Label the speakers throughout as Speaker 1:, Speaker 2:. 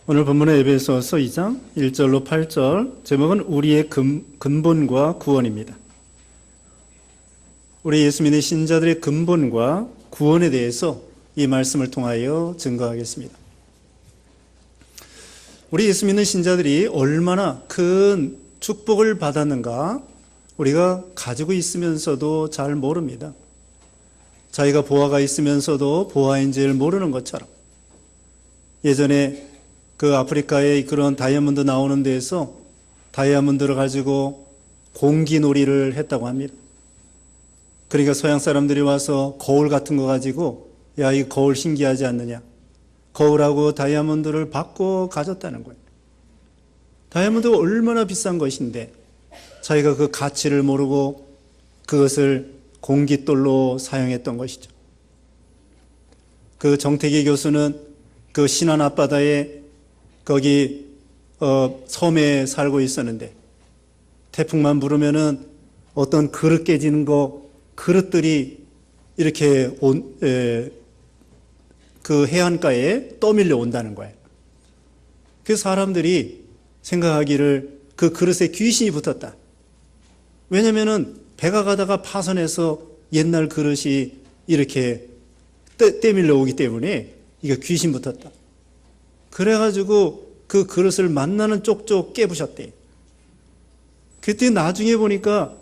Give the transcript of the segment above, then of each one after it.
Speaker 1: 오늘 본문의 에베소서 2장 1절로 8절, 제목은 우리의 근본과 구원입니다. 우리 예수 믿는 신자들의 근본과 구원에 대해서 이 말씀을 통하여 증거하겠습니다. 우리 예수 믿는 신자들이 얼마나 큰 축복을 받았는가 우리가 가지고 있으면서도 잘 모릅니다. 자기가 보화가 있으면서도 보화인지를 모르는 것처럼, 예전에 그 아프리카에 그런 다이아몬드 나오는 데에서 다이아몬드를 가지고 공기놀이를 했다고 합니다. 그러니까 서양 사람들이 와서 거울 같은 거 가지고, 야, 이 거울 신기하지 않느냐, 거울하고 다이아몬드를 받고 가졌다는 거예요. 다이아몬드가 얼마나 비싼 것인데 자기가 그 가치를 모르고 그것을 공깃돌로 사용했던 것이죠. 그 정태기 교수는 그 신안 앞바다에 거기 섬에 살고 있었는데, 태풍만 불으면은 어떤 그릇 깨지는 그릇들이 이렇게 그 해안가에 떠밀려 온다는 거예요. 그 사람들이 생각하기를 그 그릇에 귀신이 붙었다. 왜냐면은 배가 가다가 파손해서 옛날 그릇이 이렇게 떼밀려 오기 때문에 이게 귀신 붙었다. 그래가지고 그 그릇을 만나는 쪽쪽 깨부셨대. 그때 나중에 보니까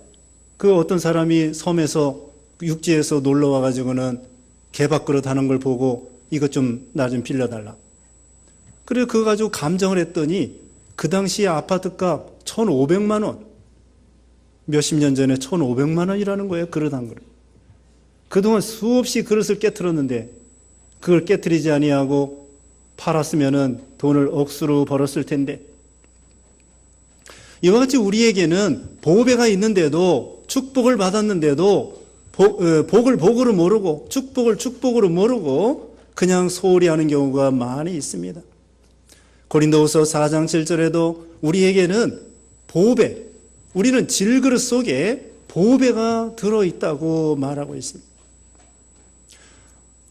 Speaker 1: 그 어떤 사람이 섬에서 육지에서 놀러 와가지고는 개밥그릇 하는 걸 보고 이것 좀 나 좀 빌려달라. 그래 그거 가지고 감정을 했더니 그 당시에 아파트값 1,500만 원, 몇십 년 전에 1,500만 원이라는 거예요. 그릇 한 그릇. 그동안 수없이 그릇을 깨트렸는데 그걸 깨트리지 아니하고 팔았으면은 돈을 억수로 벌었을 텐데, 이와 같이 우리에게는 보배가 있는데도, 축복을 받았는데도 복을 복으로 모르고 축복을 축복으로 모르고 그냥 소홀히 하는 경우가 많이 있습니다. 고린도후서 4장 7절에도 우리에게는 보배, 우리는 질그릇 속에 보배가 들어있다고 말하고 있습니다.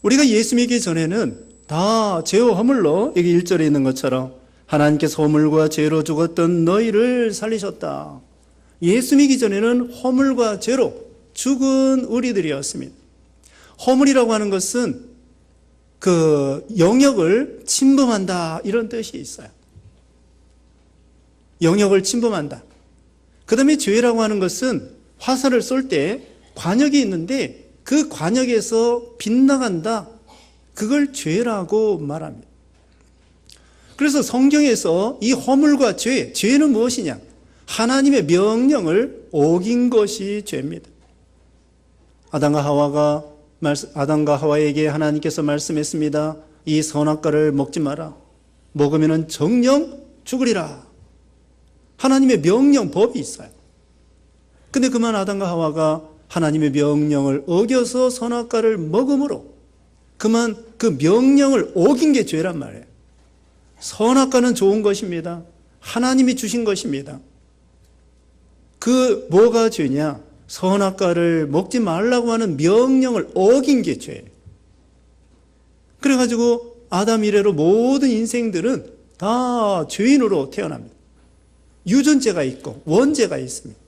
Speaker 1: 우리가 예수 믿기 전에는 다 죄와 허물로, 여기 1절에 있는 것처럼 하나님께서 허물과 죄로 죽었던 너희를 살리셨다. 예수 믿기 전에는 허물과 죄로 죽은 우리들이었습니다. 허물이라고 하는 것은 그 영역을 침범한다, 이런 뜻이 있어요. 영역을 침범한다. 그 다음에 죄라고 하는 것은 화살을 쏠 때 관역이 있는데 그 관역에서 빗나간다, 그걸 죄라고 말합니다. 그래서 성경에서 이 허물과 죄는 무엇이냐? 하나님의 명령을 어긴 것이 죄입니다. 아담과 하와에게 하나님께서 말씀했습니다. 이 선악과를 먹지 마라. 먹으면 정령 죽으리라. 하나님의 명령, 법이 있어요. 근데 그만 아담과 하와가 하나님의 명령을 어겨서 선악과를 먹음으로 그만 그 명령을 어긴 게 죄란 말이에요. 선악과는 좋은 것입니다. 하나님이 주신 것입니다. 그 뭐가 죄냐? 선악과를 먹지 말라고 하는 명령을 어긴 게 죄예요. 그래가지고 아담 이래로 모든 인생들은 다 죄인으로 태어납니다. 유전죄가 있고 원죄가 있습니다.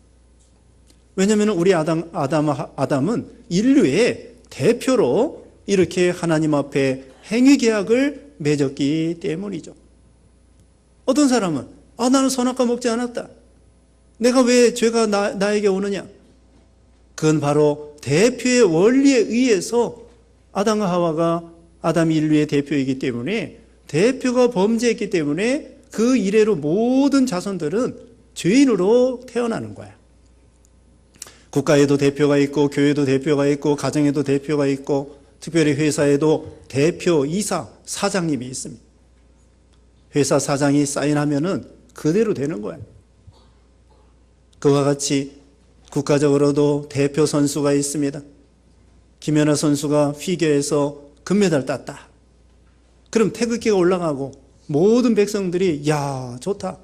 Speaker 1: 왜냐하면 우리 아담은 인류의 대표로 이렇게 하나님 앞에 행위계약을 맺었기 때문이죠. 어떤 사람은 나는 선악과 먹지 않았다. 내가 왜 죄가 나에게 오느냐? 그건 바로 대표의 원리에 의해서 아담과 하와가 아담 인류의 대표이기 때문에, 대표가 범죄했기 때문에 그 이래로 모든 자손들은 죄인으로 태어나는 거야. 국가에도 대표가 있고, 교회도 대표가 있고, 가정에도 대표가 있고, 특별히 회사에도 대표, 이사, 사장님이 있습니다. 회사 사장이 사인하면은 그대로 되는 거예요. 그와 같이 국가적으로도 대표 선수가 있습니다. 김연아 선수가 피겨에서 금메달 땄다. 그럼 태극기가 올라가고 모든 백성들이 야, 좋다.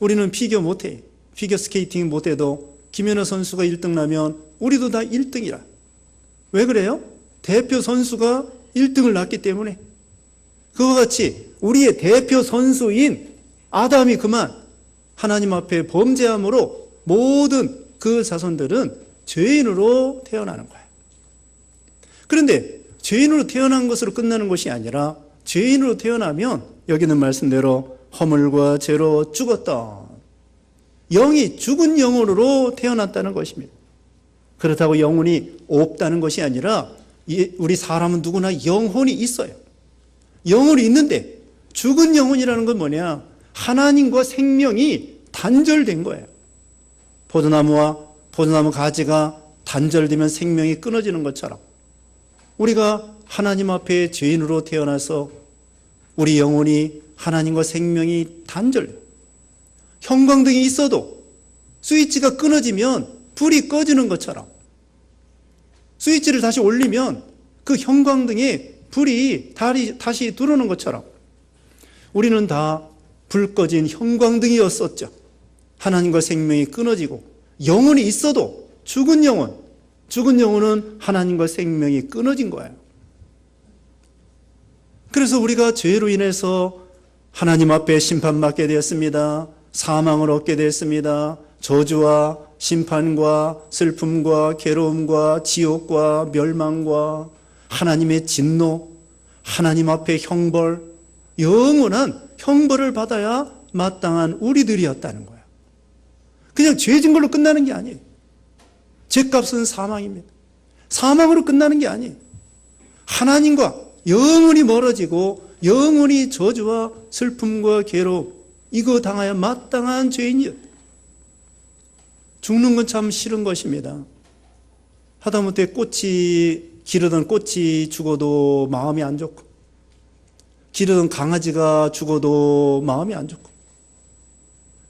Speaker 1: 우리는 피겨 못해. 피겨 스케이팅 못해도 김연아 선수가 1등 나면 우리도 다 1등이라. 왜 그래요? 대표 선수가 1등을 났기 때문에. 그와 같이 우리의 대표 선수인 아담이 그만 하나님 앞에 범죄함으로 모든 그 자손들은 죄인으로 태어나는 거예요. 그런데 죄인으로 태어난 것으로 끝나는 것이 아니라 죄인으로 태어나면 여기는 말씀대로 허물과 죄로 죽었던 영이 죽은 영혼으로 태어났다는 것입니다. 그렇다고 영혼이 없다는 것이 아니라 우리 사람은 누구나 영혼이 있어요. 영혼이 있는데 죽은 영혼이라는 건 뭐냐? 하나님과 생명이 단절된 거예요. 포도나무와 포도나무 가지가 단절되면 생명이 끊어지는 것처럼 우리가 하나님 앞에 죄인으로 태어나서 우리 영혼이 하나님과 생명이 단절돼요. 형광등이 있어도 스위치가 끊어지면 불이 꺼지는 것처럼 스위치를 다시 올리면 그 형광등에 불이 다시 들어오는 것처럼 우리는 다 불 꺼진 형광등이었었죠. 하나님과 생명이 끊어지고 영혼이 있어도 죽은 영혼은 하나님과 생명이 끊어진 거예요. 그래서 우리가 죄로 인해서 하나님 앞에 심판받게 되었습니다. 사망을 얻게 되었습니다. 저주와 심판과 슬픔과 괴로움과 지옥과 멸망과 하나님의 진노, 하나님 앞에 형벌, 영원한 형벌을 받아야 마땅한 우리들이었다는 거예요. 그냥 죄진 걸로 끝나는 게 아니에요. 죄값은 사망입니다. 사망으로 끝나는 게 아니에요. 하나님과 영원히 멀어지고 영원히 저주와 슬픔과 괴로움 이거 당하여 마땅한 죄인이었다. 죽는 건 참 싫은 것입니다. 하다못해 기르던 꽃이 죽어도 마음이 안 좋고 기르던 강아지가 죽어도 마음이 안 좋고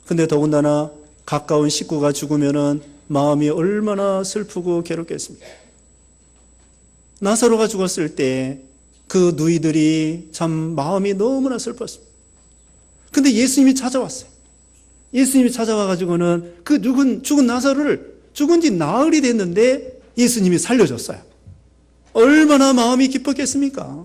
Speaker 1: 근데 더군다나 가까운 식구가 죽으면은 마음이 얼마나 슬프고 괴롭겠습니까? 나사로가 죽었을 때 그 누이들이 참 마음이 너무나 슬펐습니다. 근데 예수님이 찾아왔어요. 예수님이 찾아와가지고는 그 죽은 나사로를 죽은 지 나흘이 됐는데 예수님이 살려줬어요. 얼마나 마음이 기뻤겠습니까?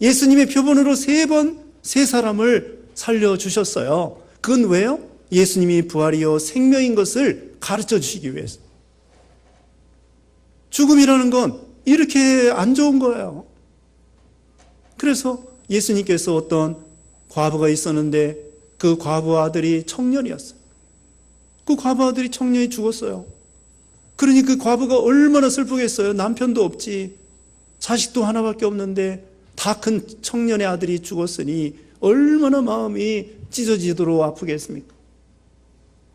Speaker 1: 예수님의 표본으로 세 사람을 살려주셨어요. 그건 왜요? 예수님이 부활이요 생명인 것을 가르쳐 주시기 위해서. 죽음이라는 건 이렇게 안 좋은 거예요. 그래서 예수님께서 어떤 과부가 있었는데 그 과부 아들이 청년이었어요. 그 과부 아들이 청년이 죽었어요. 그러니 그 과부가 얼마나 슬프겠어요. 남편도 없지. 자식도 하나밖에 없는데 다 큰 청년의 아들이 죽었으니 얼마나 마음이 찢어지도록 아프겠습니까?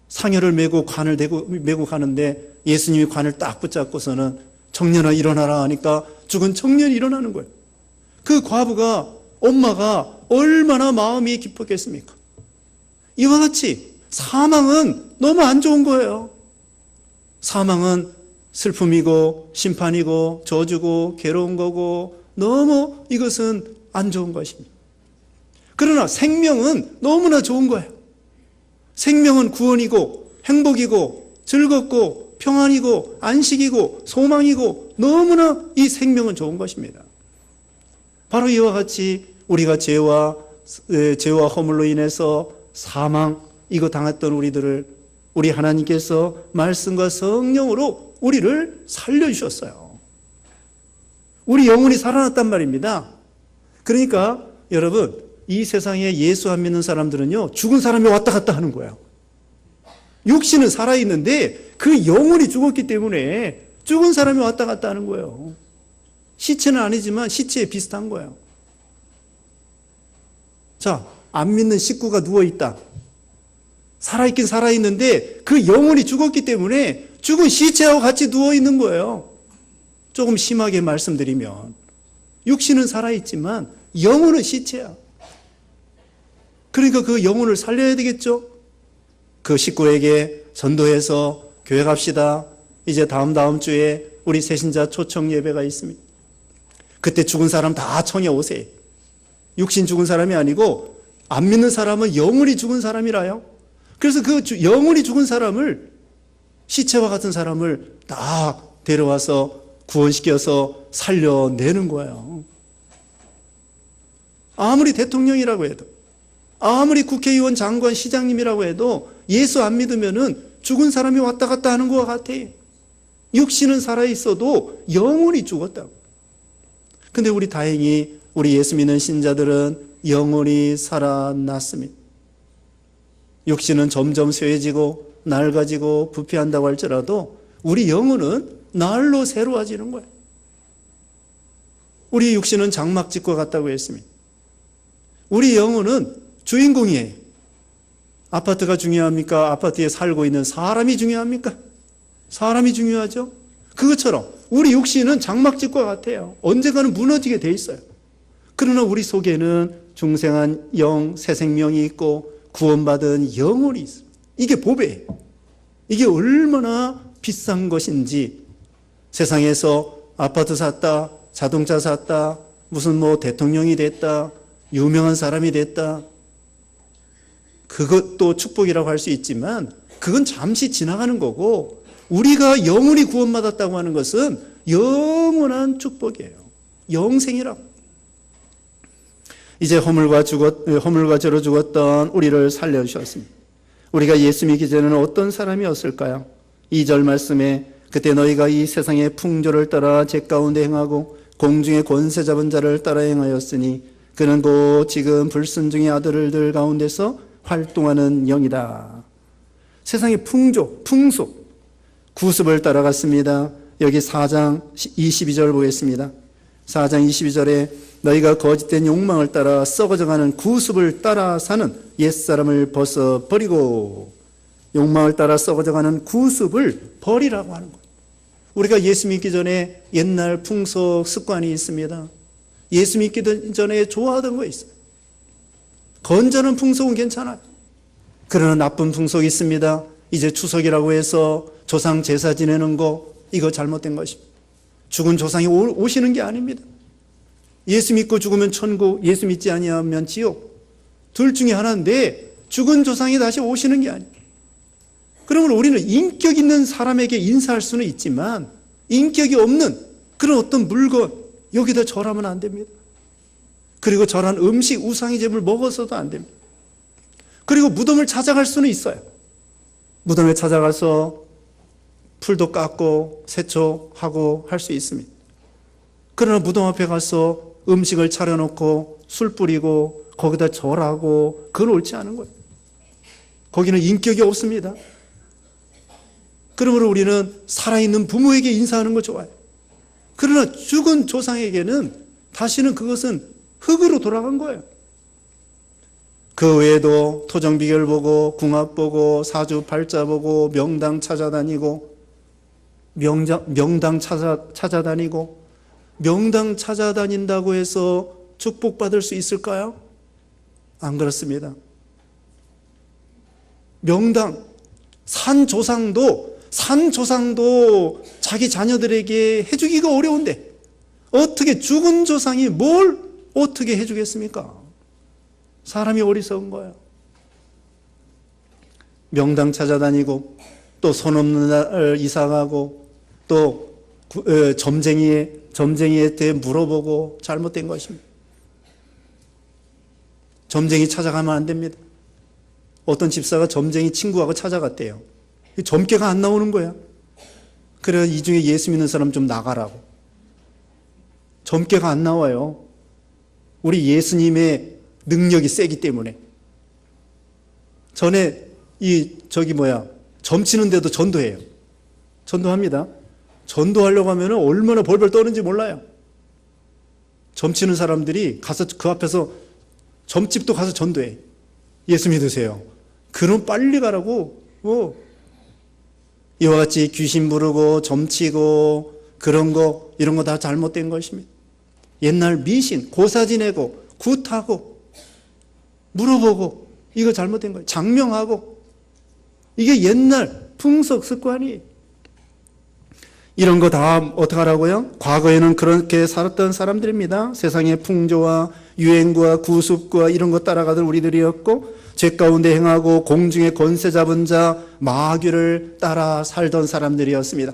Speaker 1: 상여를 메고 관을 메고 가는데 예수님이 관을 딱 붙잡고서는 청년아 일어나라 하니까 죽은 청년이 일어나는 거예요. 그 과부가 엄마가 얼마나 마음이 기뻤겠습니까? 이와 같이 사망은 너무 안 좋은 거예요. 사망은 슬픔이고 심판이고 저주고 괴로운 거고 너무 이것은 안 좋은 것입니다. 그러나 생명은 너무나 좋은 거예요. 생명은 구원이고 행복이고 즐겁고 평안이고 안식이고 소망이고 너무나 이 생명은 좋은 것입니다. 바로 이와 같이 우리가 죄와 허물로 인해서 사망 이거 당했던 우리들을 우리 하나님께서 말씀과 성령으로 우리를 살려주셨어요. 우리 영혼이 살아났단 말입니다. 그러니까 여러분 이 세상에 예수 안 믿는 사람들은요 죽은 사람이 왔다 갔다 하는 거예요. 육신은 살아있는데 그 영혼이 죽었기 때문에 죽은 사람이 왔다 갔다 하는 거예요. 시체는 아니지만 시체에 비슷한 거예요. 자, 안 믿는 식구가 누워있다. 살아있긴 살아있는데 그 영혼이 죽었기 때문에 죽은 시체하고 같이 누워있는 거예요. 조금 심하게 말씀드리면 육신은 살아있지만 영혼은 시체야. 그러니까 그 영혼을 살려야 되겠죠. 그 식구에게 전도해서 교회 갑시다. 이제 다음 주에 우리 새신자 초청 예배가 있습니다. 그때 죽은 사람 다 청해 오세요. 육신 죽은 사람이 아니고 안 믿는 사람은 영혼이 죽은 사람이라요. 그래서 그 영혼이 죽은 사람을 시체와 같은 사람을 다 데려와서 구원시켜서 살려내는 거예요. 아무리 대통령이라고 해도, 아무리 국회의원, 장관, 시장님이라고 해도 예수 안 믿으면은 죽은 사람이 왔다 갔다 하는 것과 같아요. 육신은 살아있어도 영혼이 죽었다고. 근데 우리 다행히 우리 예수 믿는 신자들은 영혼이 살아났습니다. 육신은 점점 쇠해지고 낡아지고 부패한다고 할지라도 우리 영혼은 날로 새로워지는 거예요. 우리 육신은 장막집과 같다고 했습니다. 우리 영혼은 주인공이에요. 아파트가 중요합니까? 아파트에 살고 있는 사람이 중요합니까? 사람이 중요하죠. 그것처럼 우리 육신은 장막집과 같아요. 언젠가는 무너지게 돼 있어요. 그러나 우리 속에는 중생한 영, 새 생명이 있고 구원받은 영혼이 있어요. 이게 보배예요. 이게 얼마나 비싼 것인지. 세상에서 아파트 샀다, 자동차 샀다, 무슨 대통령이 됐다, 유명한 사람이 됐다, 그것도 축복이라고 할 수 있지만 그건 잠시 지나가는 거고, 우리가 영원히 구원받았다고 하는 것은 영원한 축복이에요. 영생이라고. 이제 허물과 죄로 죽었던 우리를 살려주셨습니다. 우리가 예수 믿기 전에는 어떤 사람이었을까요? 2절 말씀에 그때 너희가 이 세상의 풍조를 따라 죄 가운데 행하고 공중의 권세 잡은 자를 따라 행하였으니 그는 곧 지금 불순종의 아들들 가운데서 활동하는 영이다. 세상의 풍조, 풍속, 구습을 따라갔습니다. 여기 4장 22절 보겠습니다. 4장 22절에 너희가 거짓된 욕망을 따라 썩어져가는 구습을 따라 사는 옛사람을 벗어버리고, 욕망을 따라 썩어져가는 구습을 버리라고 하는 거예요. 우리가 예수 믿기 전에 옛날 풍속 습관이 있습니다. 예수 믿기 전에 좋아하던 거 있어요. 건전한 풍속은 괜찮아요. 그러나 나쁜 풍속이 있습니다. 이제 추석이라고 해서 조상 제사 지내는 거, 이거 잘못된 것입니다. 죽은 조상이 오시는 게 아닙니다. 예수 믿고 죽으면 천국, 예수 믿지 아니하면 지옥, 둘 중에 하나인데 죽은 조상이 다시 오시는 게 아니에요. 그러면 우리는 인격 있는 사람에게 인사할 수는 있지만 인격이 없는 그런 어떤 물건, 여기다 절하면 안 됩니다. 그리고 절한 음식, 우상의 제물 먹어서도 안 됩니다. 그리고 무덤을 찾아갈 수는 있어요. 무덤에 찾아가서 풀도 깎고 세초하고 할 수 있습니다. 그러나 무덤 앞에 가서 음식을 차려놓고 술 뿌리고 거기다 절하고, 그건 옳지 않은 거예요. 거기는 인격이 없습니다. 그러므로 우리는 살아있는 부모에게 인사하는 거 좋아요. 그러나 죽은 조상에게는 다시는 그것은 흙으로 돌아간 거예요. 그 외에도 토정비결 보고 궁합 보고 사주팔자 보고 명당 찾아다니고, 명당 찾아다니고, 명당 찾아다닌다고 해서 축복받을 수 있을까요? 안 그렇습니다. 명당, 산조상도 자기 자녀들에게 해주기가 어려운데 어떻게 죽은 조상이 뭘 어떻게 해주겠습니까? 사람이 어리석은 거예요. 명당 찾아다니고, 또 손 없는 날 이사가고, 또 점쟁이한테 물어보고, 잘못된 것입니다. 점쟁이 찾아가면 안 됩니다. 어떤 집사가 점쟁이 친구하고 찾아갔대요. 점괘가 안 나오는 거야. 그래, 이 중에 예수 믿는 사람 좀 나가라고. 점괘가 안 나와요. 우리 예수님의 능력이 세기 때문에. 전에 점치는데도 전도해요. 전도합니다. 전도하려고 하면 얼마나 벌벌 떠는지 몰라요. 점치는 사람들이 가서 그 앞에서 점집도 가서 전도해. 예수 믿으세요. 그럼 빨리 가라고. 이와 같이 귀신 부르고 점치고 그런 거, 이런 거 다 잘못된 것입니다. 옛날 미신, 고사 지내고 굿하고 물어보고, 이거 잘못된 거예요. 장명하고, 이게 옛날 풍속 습관이. 이런 거 다 어떡하라고요? 과거에는 그렇게 살았던 사람들입니다. 세상의 풍조와 유행과 구습과 이런 거 따라가던 우리들이었고, 죄 가운데 행하고 공중의 권세 잡은 자 마귀를 따라 살던 사람들이었습니다.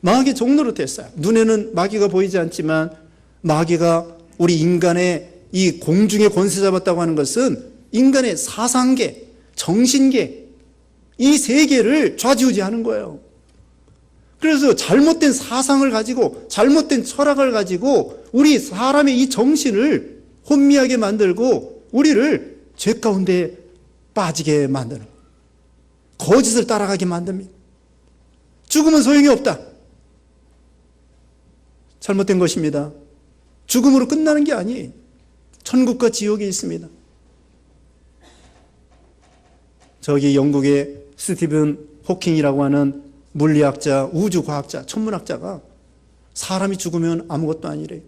Speaker 1: 마귀 종노릇했어요. 눈에는 마귀가 보이지 않지만 마귀가 우리 인간의 이 공중의 권세 잡았다고 하는 것은 인간의 사상계, 정신계, 이 세 개를 좌지우지하는 거예요. 그래서 잘못된 사상을 가지고 잘못된 철학을 가지고 우리 사람의 이 정신을 혼미하게 만들고 우리를 죄 가운데 빠지게 만드는 거예요. 거짓을 따라가게 만듭니다. 죽으면 소용이 없다. 잘못된 것입니다. 죽음으로 끝나는 게 아니에요. 천국과 지옥이 있습니다. 저기 영국의 스티븐 호킹이라고 하는 물리학자, 우주과학자, 천문학자가 사람이 죽으면 아무것도 아니래요.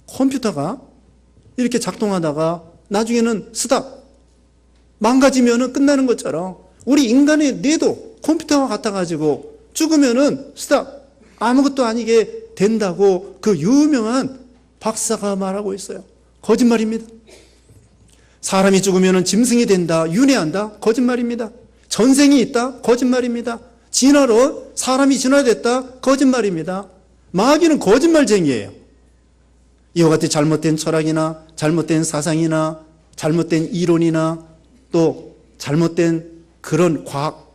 Speaker 1: 컴퓨터가 이렇게 작동하다가 나중에는 스탑, 망가지면 끝나는 것처럼 우리 인간의 뇌도 컴퓨터와 같아가지고 죽으면 스탑, 아무것도 아니게 된다고 그 유명한 박사가 말하고 있어요. 거짓말입니다. 사람이 죽으면 짐승이 된다, 윤회한다, 거짓말입니다. 전생이 있다, 거짓말입니다. 진화로 사람이 진화됐다, 거짓말입니다. 마귀는 거짓말쟁이에요. 이와 같은 잘못된 철학이나 잘못된 사상이나 잘못된 이론이나 또 잘못된 그런 과학,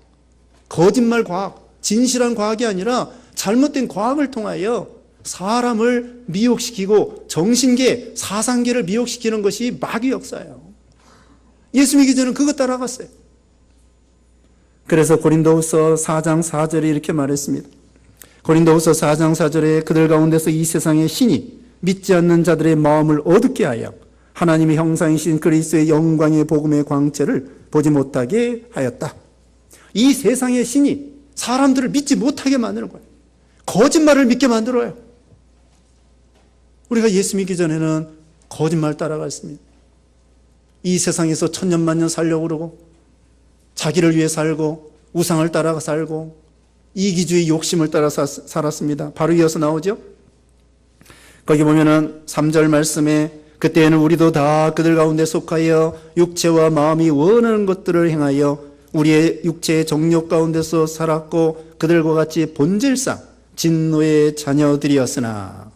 Speaker 1: 거짓말 과학, 진실한 과학이 아니라 잘못된 과학을 통하여 사람을 미혹시키고 정신계, 사상계를 미혹시키는 것이 마귀 역사예요. 예수 믿기 전에는 그거 따라갔어요. 그래서 고린도후서 4장 4절에 이렇게 말했습니다. 고린도후서 4장 4절에 그들 가운데서 이 세상의 신이 믿지 않는 자들의 마음을 어둡게 하여 하나님의 형상이신 그리스도의 영광의 복음의 광채를 보지 못하게 하였다. 이 세상의 신이 사람들을 믿지 못하게 만드는 거예요. 거짓말을 믿게 만들어요. 우리가 예수 믿기 전에는 거짓말 따라갔습니다. 이 세상에서 천년만년 살려고 그러고 자기를 위해 살고 우상을 따라가 살고 이기주의 욕심을 따라 살았습니다. 바로 이어서 나오죠. 거기 보면은 3절 말씀에 그때에는 우리도 다 그들 가운데 속하여 육체와 마음이 원하는 것들을 행하여 우리의 육체의 정욕 가운데서 살았고 그들과 같이 본질상 진노의 자녀들이었으나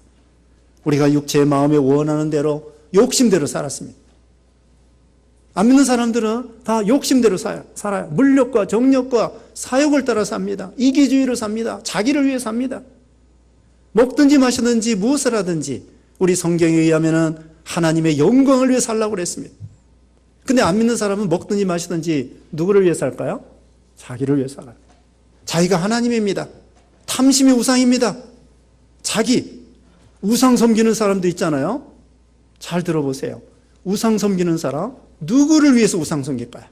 Speaker 1: 우리가 육체의 마음에 원하는 대로 욕심대로 살았습니다. 안 믿는 사람들은 다 욕심대로 살아요. 물욕과 정욕과 사욕을 따라 삽니다. 이기주의로 삽니다. 자기를 위해 삽니다. 먹든지 마시든지 무엇을 하든지 우리 성경에 의하면 하나님의 영광을 위해 살라고 그랬습니다. 근데 안 믿는 사람은 먹든지 마시든지 누구를 위해 살까요? 자기를 위해 살아요. 자기가 하나님입니다. 탐심이 우상입니다. 자기 우상 섬기는 사람도 있잖아요. 잘 들어보세요. 우상 섬기는 사람 누구를 위해서 우상 섬길까요?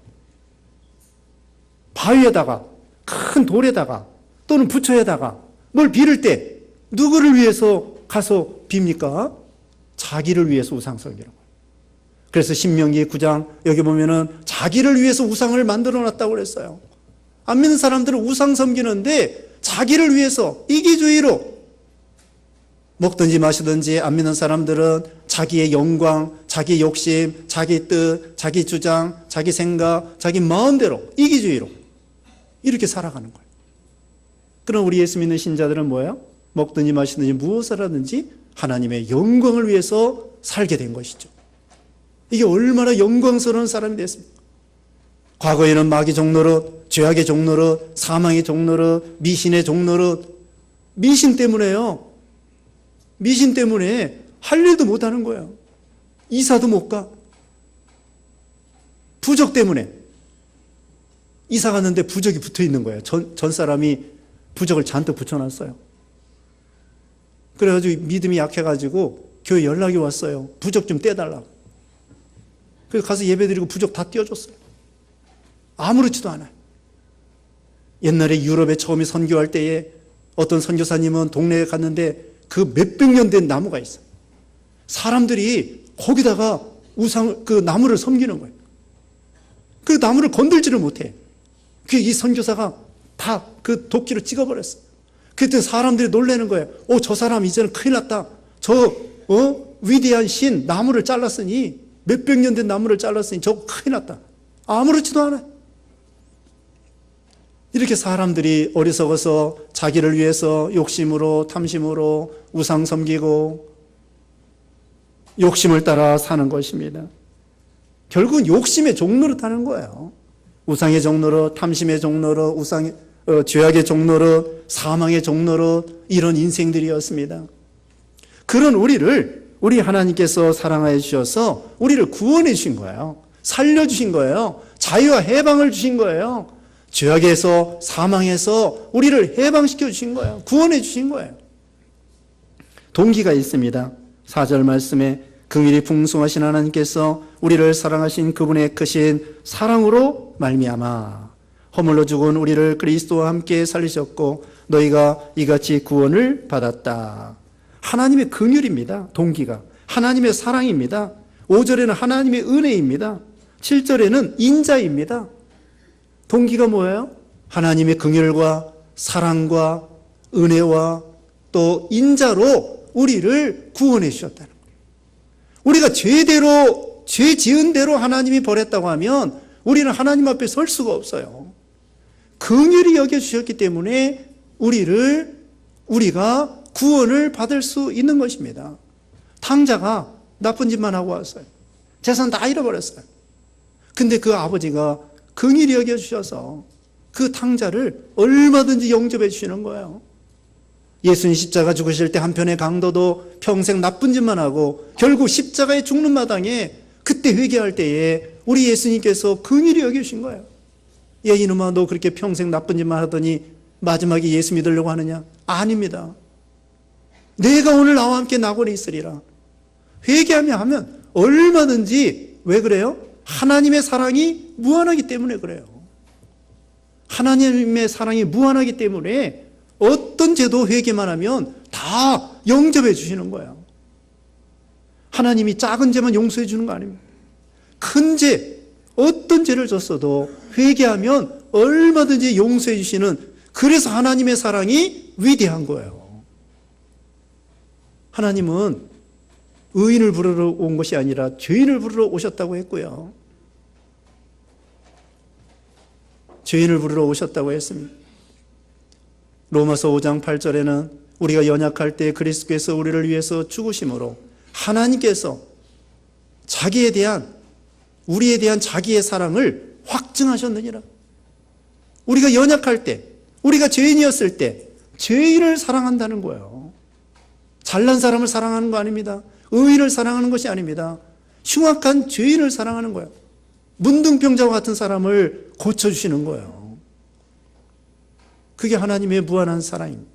Speaker 1: 바위에다가 큰 돌에다가 또는 부처에다가 뭘 빌을 때 누구를 위해서 가서 빕니까? 자기를 위해서 우상 섬기는 거예요. 그래서 신명기 9장 여기 보면은 자기를 위해서 우상을 만들어 놨다고 그랬어요. 안 믿는 사람들은 우상 섬기는데 자기를 위해서 이기주의로 먹든지 마시든지 안 믿는 사람들은 자기의 영광, 자기 욕심, 자기 뜻, 자기 주장, 자기 생각, 자기 마음대로 이기주의로 이렇게 살아가는 거예요. 그럼 우리 예수 믿는 신자들은 뭐예요? 먹든지 마시든지 무엇을 하든지 하나님의 영광을 위해서 살게 된 것이죠. 이게 얼마나 영광스러운 사람이 됐습니까? 과거에는 마귀 종노릇, 죄악의 종노릇, 사망의 종노릇, 미신의 종노릇, 미신 때문에요. 미신 때문에 할 일도 못하는 거예요. 이사도 못 가. 부적 때문에 이사 갔는데 부적이 붙어 있는 거예요. 전 사람이 부적을 잔뜩 붙여놨어요. 그래가지고 믿음이 약해가지고 교회 연락이 왔어요. 부적 좀 떼달라고. 그래서 가서 예배드리고 부적 다 떼어줬어요. 아무렇지도 않아요. 옛날에 유럽에 처음에 선교할 때에 어떤 선교사님은 동네에 갔는데 그 몇백 년 된 나무가 있어요. 사람들이 거기다가 그 나무를 섬기는 거예요. 그 나무를 건들지를 못해. 이 선교사가 다 그 도끼로 찍어버렸어요. 그때 사람들이 놀라는 거예요. 저 사람 이제는 큰일 났다. 위대한 신 나무를 잘랐으니 몇백 년 된 나무를 잘랐으니 저거 큰일 났다. 아무렇지도 않아요. 이렇게 사람들이 어리석어서 자기를 위해서 욕심으로 탐심으로 우상 섬기고 욕심을 따라 사는 것입니다. 결국은 욕심의 종로로 타는 거예요. 우상의 종로로, 탐심의 종로로, 죄악의 종로로, 사망의 종로로 이런 인생들이었습니다. 그런 우리 하나님께서 사랑하여 주셔서 우리를 구원해 주신 거예요. 살려주신 거예요. 자유와 해방을 주신 거예요. 죄악에서, 사망에서 우리를 해방시켜 주신 거예요. 구원해 주신 거예요. 동기가 있습니다. 4절 말씀에 긍휼이 풍성하신 하나님께서 우리를 사랑하신 그분의 크신 사랑으로 말미암아 허물로 죽은 우리를 그리스도와 함께 살리셨고 너희가 이같이 구원을 받았다. 하나님의 긍휼입니다. 동기가 하나님의 사랑입니다. 5절에는 하나님의 은혜입니다. 7절에는 인자입니다. 동기가 뭐예요? 하나님의 긍휼과 사랑과 은혜와 또 인자로 우리를 구원해 주셨다는 거예요. 우리가 죄 지은 대로 하나님이 버렸다고 하면 우리는 하나님 앞에 설 수가 없어요. 긍휼히 여겨주셨기 때문에 우리가 구원을 받을 수 있는 것입니다. 탕자가 나쁜 짓만 하고 왔어요. 재산 다 잃어버렸어요. 근데 그 아버지가 긍휼히 여겨주셔서 그 탕자를 얼마든지 영접해 주시는 거예요. 예수님 십자가 죽으실 때 한편의 강도도 평생 나쁜 짓만 하고 결국 십자가에 죽는 마당에 그때 회개할 때에 우리 예수님께서 긍휼히 여겨주신 거예요. 야 이놈아 너 그렇게 평생 나쁜 짓만 하더니 마지막에 예수 믿으려고 하느냐? 아닙니다. 내가 오늘 나와 함께 낙원에 있으리라. 회개하며 하면 얼마든지 왜 그래요? 하나님의 사랑이 무한하기 때문에 그래요. 하나님의 사랑이 무한하기 때문에 어떤 죄도 회개만 하면 다 영접해 주시는 거예요. 하나님이 작은 죄만 용서해 주는 거 아닙니다. 큰 죄, 어떤 죄를 졌어도 회개하면 얼마든지 용서해 주시는, 그래서 하나님의 사랑이 위대한 거예요. 하나님은 의인을 부르러 온 것이 아니라 죄인을 부르러 오셨다고 했고요. 죄인을 부르러 오셨다고 했습니다. 로마서 5장 8절에는 우리가 연약할 때 그리스도께서 우리를 위해서 죽으심으로 하나님께서 우리에 대한 자기의 사랑을 확증하셨느니라. 우리가 연약할 때, 우리가 죄인이었을 때 죄인을 사랑한다는 거예요. 잘난 사람을 사랑하는 거 아닙니다. 의인을 사랑하는 것이 아닙니다. 흉악한 죄인을 사랑하는 거예요. 문둥병자와 같은 사람을 고쳐주시는 거예요. 그게 하나님의 무한한 사랑입니다.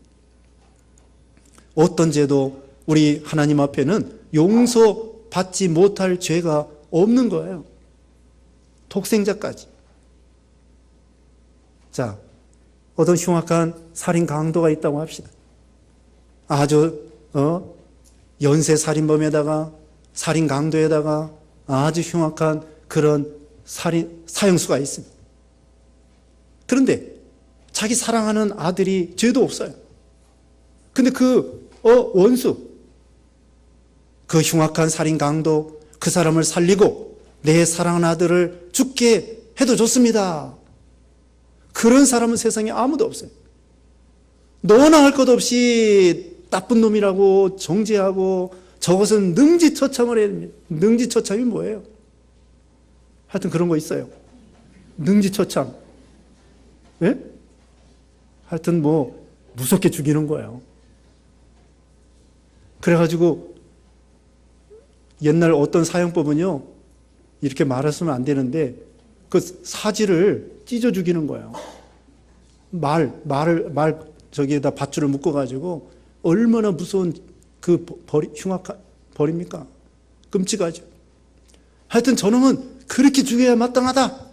Speaker 1: 어떤 죄도 우리 하나님 앞에는 용서받지 못할 죄가 없는 거예요. 독생자까지. 자, 어떤 흉악한 살인 강도가 있다고 합시다. 아주 연쇄 살인범에다가 살인 강도에다가 아주 흉악한 그런 사형수가 있습니다. 그런데 자기 사랑하는 아들이 죄도 없어요. 근데 그 원수, 그 흉악한 살인 강도, 그 사람을 살리고 내 사랑하는 아들을 죽게 해도 좋습니다. 그런 사람은 세상에 아무도 없어요. 너나 할 것 없이 나쁜 놈이라고 정죄하고 저것은 능지처참을 해야 됩니다. 능지처참이 뭐예요? 하여튼 그런 거 있어요. 능지처참. 예? 하여튼 뭐 무섭게 죽이는 거예요. 그래가지고 옛날 어떤 사형법은요, 이렇게 말했으면 안 되는데 그 사지를 찢어 죽이는 거예요. 말 저기에다 밧줄을 묶어가지고 얼마나 무서운 그 흉악한 벌입니까? 끔찍하죠. 하여튼 저놈은 그렇게 죽여야 마땅하다.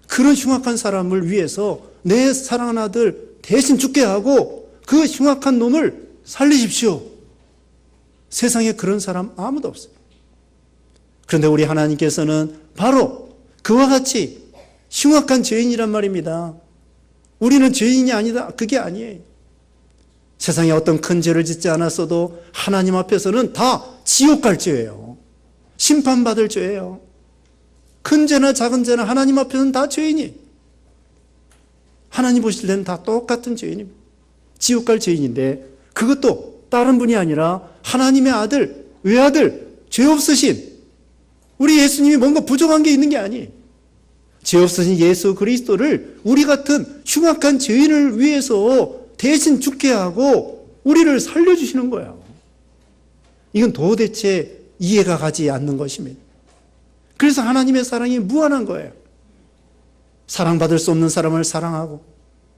Speaker 1: 그런 흉악한 사람을 위해서 내 사랑하는 아들 대신 죽게 하고 그 흉악한 놈을 살리십시오. 세상에 그런 사람 아무도 없어요. 그런데 우리 하나님께서는 바로 그와 같이 흉악한 죄인이란 말입니다. 우리는 죄인이 아니다. 그게 아니에요. 세상에 어떤 큰 죄를 짓지 않았어도 하나님 앞에서는 다 지옥 갈 죄예요. 심판받을 죄예요. 큰 죄나 작은 죄나 하나님 앞에서는 다 죄인이에요. 하나님 보실 때는 다 똑같은 죄인입니다. 지옥 갈 죄인인데 그것도 다른 분이 아니라 하나님의 아들, 외아들 죄 없으신 우리 예수님이 뭔가 부족한 게 있는 게 아니에요. 죄 없으신 예수 그리스도를 우리 같은 흉악한 죄인을 위해서 대신 죽게 하고 우리를 살려주시는 거예요. 이건 도대체 이해가 가지 않는 것입니다. 그래서 하나님의 사랑이 무한한 거예요. 사랑받을 수 없는 사람을 사랑하고,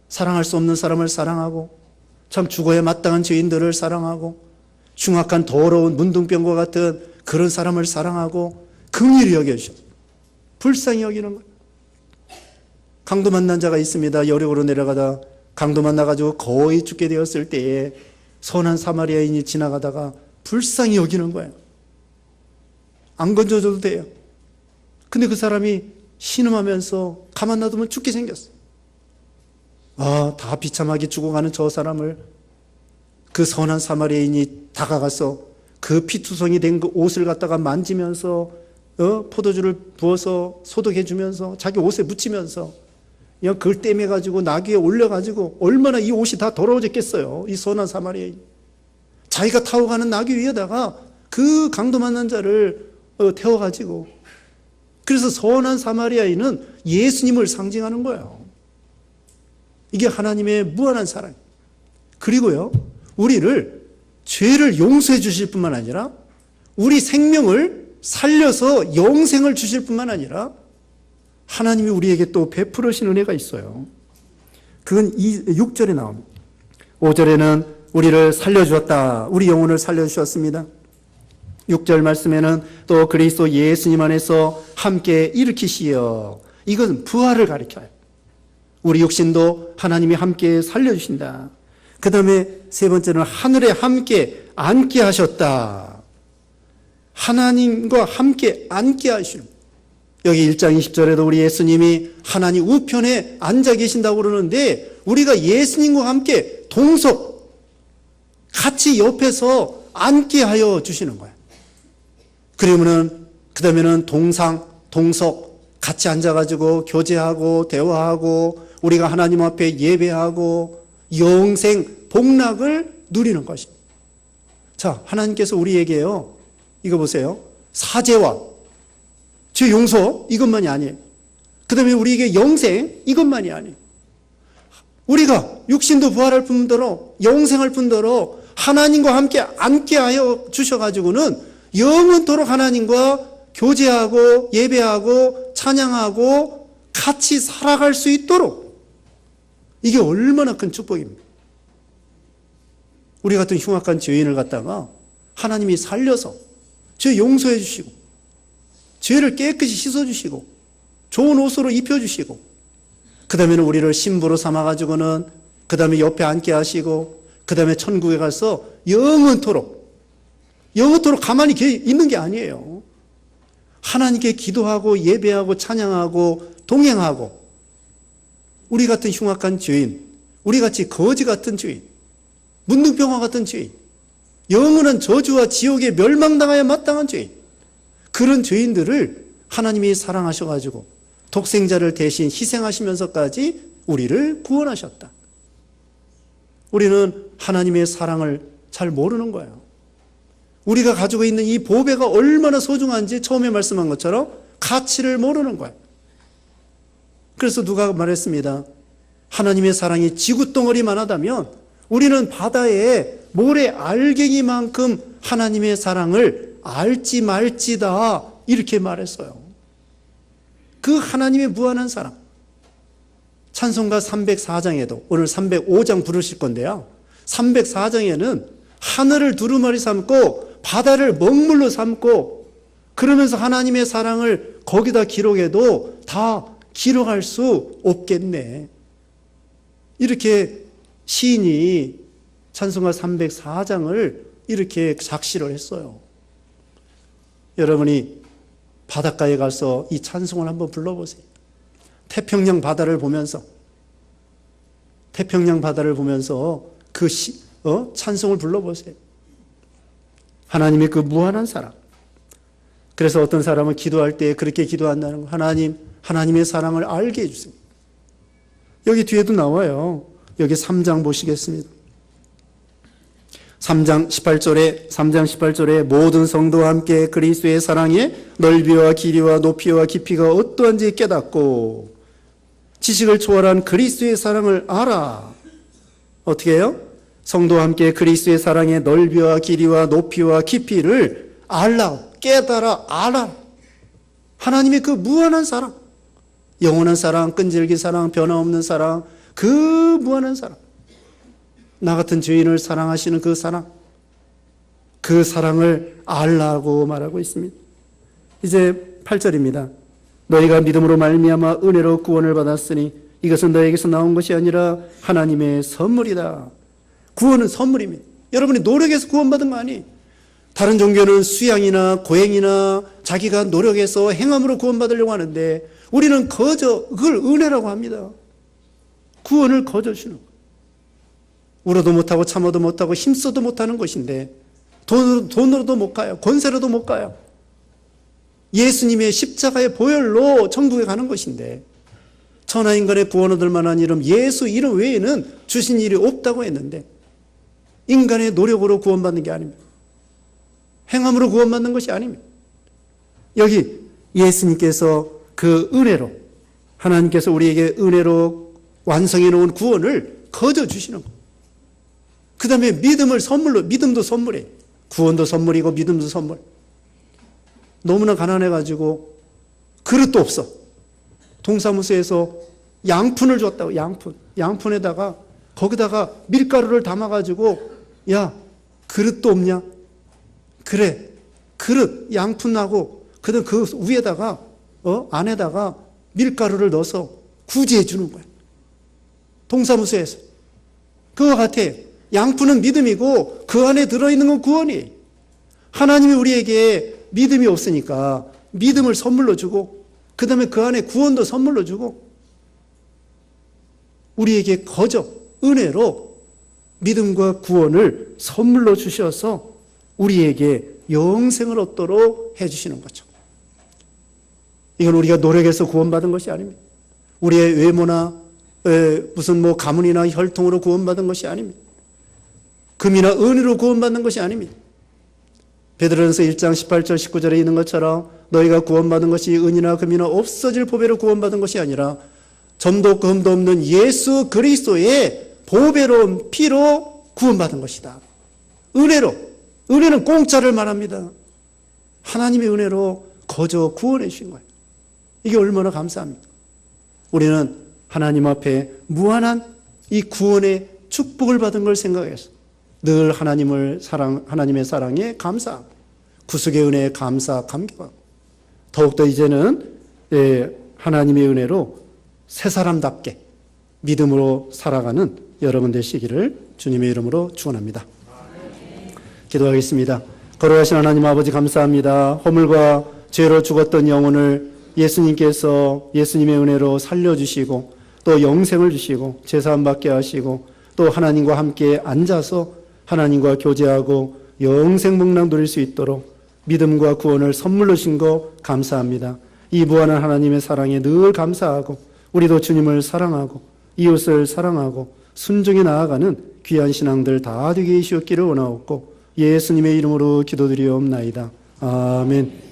Speaker 1: 사랑할 수 없는 사람을 사랑하고, 참 죽어야 마땅한 죄인들을 사랑하고, 흉악한 더러운 문둥병과 같은 그런 사람을 사랑하고 긍휼히 여겨주셔. 불쌍히 여기는 거예요. 강도 만난 자가 있습니다. 여력으로 내려가다 강도 만나가지고 거의 죽게 되었을 때에 선한 사마리아인이 지나가다가 불쌍히 여기는 거예요. 안 건져줘도 돼요. 근데 그 사람이 신음하면서 가만 놔두면 죽게 생겼어. 다 비참하게 죽어가는 저 사람을 그 선한 사마리아인이 다가가서 그 피투성이 된 그 옷을 갖다가 만지면서 포도주를 부어서 소독해주면서 자기 옷에 묻히면서 그냥 그걸 떼매가지고 나귀에 올려가지고 얼마나 이 옷이 다 더러워졌겠어요. 이 선한 사마리아인. 자기가 타고 가는 나귀 위에다가 그 강도 만난 자를 태워가지고, 그래서 선한 사마리아인은 예수님을 상징하는 거예요. 이게 하나님의 무한한 사랑. 그리고요, 우리를 죄를 용서해 주실 뿐만 아니라 우리 생명을 살려서 영생을 주실 뿐만 아니라 하나님이 우리에게 또 베풀으신 은혜가 있어요. 그건 6절에 나옵니다. 5절에는 우리를 살려주었다. 우리 영혼을 살려주셨습니다. 6절 말씀에는 또 그리스도 예수님 안에서 함께 일으키시어. 이건 부활을 가리켜요. 우리 육신도 하나님이 함께 살려주신다. 그 다음에 세 번째는 하늘에 함께 앉게 하셨다. 하나님과 함께 앉게 하시는. 여기 1장 20절에도 우리 예수님이 하나님 우편에 앉아 계신다고 그러는데, 우리가 예수님과 함께 동석, 같이 옆에서 앉게 하여 주시는 거예요. 그러면은, 그 다음에는 동석, 같이 앉아가지고 교제하고, 대화하고, 우리가 하나님 앞에 예배하고, 영생, 복락을 누리는 것입니다. 자, 하나님께서 우리에게요, 이거 보세요. 사죄와 죄 용서, 이것만이 아니에요. 그 다음에 우리에게 영생, 이것만이 아니에요. 우리가 육신도 부활할 뿐더러, 영생할 뿐더러, 하나님과 함께 앉게 하여 주셔가지고는 영원토록 하나님과 교제하고, 예배하고, 찬양하고, 같이 살아갈 수 있도록, 이게 얼마나 큰 축복입니다. 우리 같은 흉악한 죄인을 갖다가 하나님이 살려서 죄 용서해 주시고, 죄를 깨끗이 씻어주시고, 좋은 옷으로 입혀주시고, 그 다음에는 우리를 신부로 삼아가지고는 그 다음에 옆에 앉게 하시고, 그 다음에 천국에 가서 영원토록 가만히 있는 게 아니에요. 하나님께 기도하고 예배하고 찬양하고 동행하고, 우리 같은 흉악한 죄인, 우리 같이 거지 같은 죄인, 문둥병화 같은 죄인, 영원한 저주와 지옥에 멸망당하여 마땅한 죄인, 그런 죄인들을 하나님이 사랑하셔가지고 독생자를 대신 희생하시면서까지 우리를 구원하셨다. 우리는 하나님의 사랑을 잘 모르는 거예요. 우리가 가지고 있는 이 보배가 얼마나 소중한지 처음에 말씀한 것처럼 가치를 모르는 거예요. 그래서 누가 말했습니다. 하나님의 사랑이 지구덩어리만 하다면 우리는 바다에 모래 알갱이만큼 하나님의 사랑을 알지 말지다, 이렇게 말했어요. 그 하나님의 무한한 사랑. 찬송가 304장에도 오늘 305장 부르실 건데요, 304장에는 하늘을 두루마리 삼고 바다를 먹물로 삼고, 그러면서 하나님의 사랑을 거기다 기록해도 다 기록할 수 없겠네, 이렇게 시인이 찬송가 304장을 이렇게 작시를 했어요. 여러분이 바닷가에 가서 이 찬송을 한번 불러보세요. 태평양 바다를 보면서 그 찬송을 불러보세요. 하나님의 그 무한한 사랑. 그래서 어떤 사람은 기도할 때 그렇게 기도한다는 거. 하나님의 사랑을 알게 해주세요. 여기 뒤에도 나와요. 여기 3장 보시겠습니다. 3장 18절에 모든 성도와 함께 그리스도의 사랑의 넓이와 길이와 높이와 깊이가 어떠한지 깨닫고 지식을 초월한 그리스도의 사랑을 알아. 어떻게 해요? 성도와 함께 그리스도의 사랑의 넓이와 길이와 높이와 깊이를 알라, 깨달아, 알아. 하나님의 그 무한한 사랑, 영원한 사랑, 끈질긴 사랑, 변화없는 사랑, 그 무한한 사랑, 나 같은 죄인을 사랑하시는 그 사랑, 그 사랑을 알라고 말하고 있습니다. 이제 8절입니다. 너희가 믿음으로 말미암아 은혜로 구원을 받았으니 이것은 너에게서 나온 것이 아니라 하나님의 선물이다. 구원은 선물입니다. 여러분이 노력해서 구원받은 거 아니에요. 다른 종교는 수양이나 고행이나 자기가 노력해서 행함으로 구원받으려고 하는데 우리는 그걸 은혜라고 합니다. 구원을 거저 주는 거예요. 울어도 못하고 참아도 못하고 힘써도 못하는 것인데 돈으로도 못 가요. 권세로도 못 가요. 예수님의 십자가의 보혈로 천국에 가는 것인데 천하인간의 구원 얻을 만한 이름 예수 이름 외에는 주신 일이 없다고 했는데 인간의 노력으로 구원받는 게 아닙니다. 행함으로 구원받는 것이 아닙니다. 여기 예수님께서 그 은혜로 하나님께서 우리에게 은혜로 완성해 놓은 구원을 거저 주시는 거예요. 그 다음에 믿음을 선물로, 믿음도 선물이에요. 구원도 선물이고 믿음도 선물. 너무나 가난해가지고 그릇도 없어. 동사무소에서 양푼을 줬다고. 양푼에다가 거기다가 밀가루를 담아가지고 야 그릇도 없냐? 그래 그릇 양푼 나고 그다음 그 위에다가 안에다가 밀가루를 넣어서 구제해 주는 거야. 동사무소에서. 그와 같아요. 양푼은 믿음이고 그 안에 들어있는 건 구원이에요. 하나님이 우리에게 믿음이 없으니까 믿음을 선물로 주고 그 다음에 그 안에 구원도 선물로 주고 우리에게 거저 은혜로 믿음과 구원을 선물로 주셔서 우리에게 영생을 얻도록 해주시는 거죠. 이건 우리가 노력해서 구원받은 것이 아닙니다. 우리의 외모나 무슨 가문이나 혈통으로 구원받은 것이 아닙니다. 금이나 은으로 구원받는 것이 아닙니다. 베드로전서 1장 18절 19절에 있는 것처럼 너희가 구원받은 것이 은이나 금이나 없어질 보배로 구원받은 것이 아니라 점도 금도 없는 예수 그리스도의 보배로운 피로 구원받은 것이다. 은혜로. 은혜는 공짜를 말합니다. 하나님의 은혜로 거저 구원해 주신 거예요. 이게 얼마나 감사합니까? 우리는 하나님 앞에 무한한 이 구원의 축복을 받은 걸 생각해서 늘 하나님의 사랑에 감사하고 구속의 은혜에 감사, 감격하고 더욱더 이제는 하나님의 은혜로 새 사람답게 믿음으로 살아가는 여러분 되시기를 주님의 이름으로 축원합니다. 기도하겠습니다. 거룩하신 하나님 아버지 감사합니다. 허물과 죄로 죽었던 영혼을 예수님께서 예수님의 은혜로 살려주시고 또 영생을 주시고 제사함 받게 하시고 또 하나님과 함께 앉아서 하나님과 교제하고 영생 복락 누릴 수 있도록 믿음과 구원을 선물로 주신 거 감사합니다. 이 무한한 하나님의 사랑에 늘 감사하고 우리도 주님을 사랑하고 이웃을 사랑하고 순종해 나아가는 귀한 신앙들 다 되게 해주셨기를 원하옵고 예수님의 이름으로 기도드리옵나이다. 아멘.